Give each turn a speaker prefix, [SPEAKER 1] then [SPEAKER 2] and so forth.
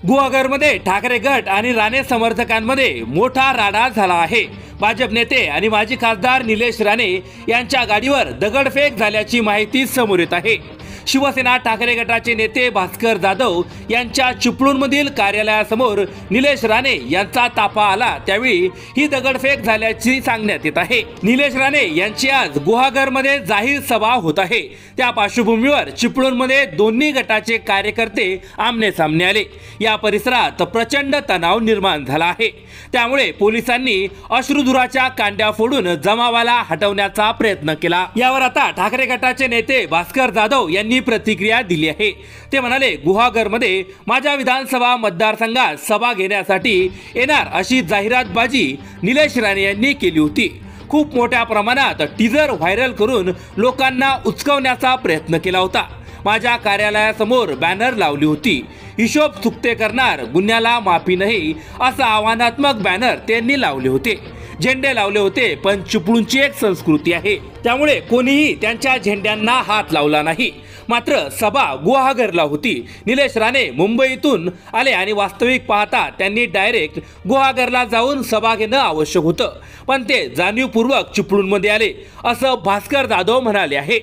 [SPEAKER 1] गुहागरमध्ये ठाकरे गट आणि राणे समर्थकांमध्ये मोठा राडा झाला आहे। भाजप नेते आणि माजी खासदार निलेश राणे यांच्या गाडीवर दगडफेक झाल्याची माहिती समोर येत आहे। शिवसेना ठाकरे गटाचे नेते भास्कर जाधव यांच्या चिपळूणमधील कार्यालयासमोर निलेश राणे यांचा ताफा आला, त्यावेळी ही दगडफेक झाल्याची सांगण्यात येत आहे। निलेश राणे यांची आज गुहागरमध्ये जाहीर सभा होत आहे। त्या पार्श्वभूमीवर चिपळूणमध्ये दोन्ही गटाचे कार्यकर्ते आमने सामने आले। या परिसरात प्रचंड तणाव निर्माण झाला आहे, त्यामुळे पोलिसांनी अश्रुधुराच्या कांड्या फोडून जमावाला हटवण्याचा प्रयत्न केला। यावर आता ठाकरे गटाचे नेते भास्कर जाधव यांनी प्रतिक्रिया दिली आहे। ते म्हणाले, गुहागरमध्ये माझ्या विधानसभा मतदारसंघात सभा घेण्यासाठी येणार अशी जाहिरातबाजी निलेश राणे यांनी केली होती। खूप मोठ्या प्रमाणात टीजर व्हायरल करून लोकांना उचकवण्याचा प्रयत्न केला होता। माझ्या कार्यालयासमोर बॅनर लावली होती, हिशोब चुकते करणार गुन्ह्याला माफी नाही असं आव्हानात्मक बॅनर त्यांनी लावले होते। झेंडे लावले होते, पण चिपळूणची एक संस्कृती आहे, त्यामुळे कोणीही त्यांच्या झेंड्यांना हात लावला नाही। मात्र सभा गुहागरला होती। निलेश राणे मुंबईतून आले आणि वास्तविक पाहता त्यांनी डायरेक्ट गुहागरला जाऊन सभा घेणं आवश्यक होतं, पण ते जाणीवपूर्वक चिपळूणमध्ये आले असं भास्कर जाधव म्हणाले आहे।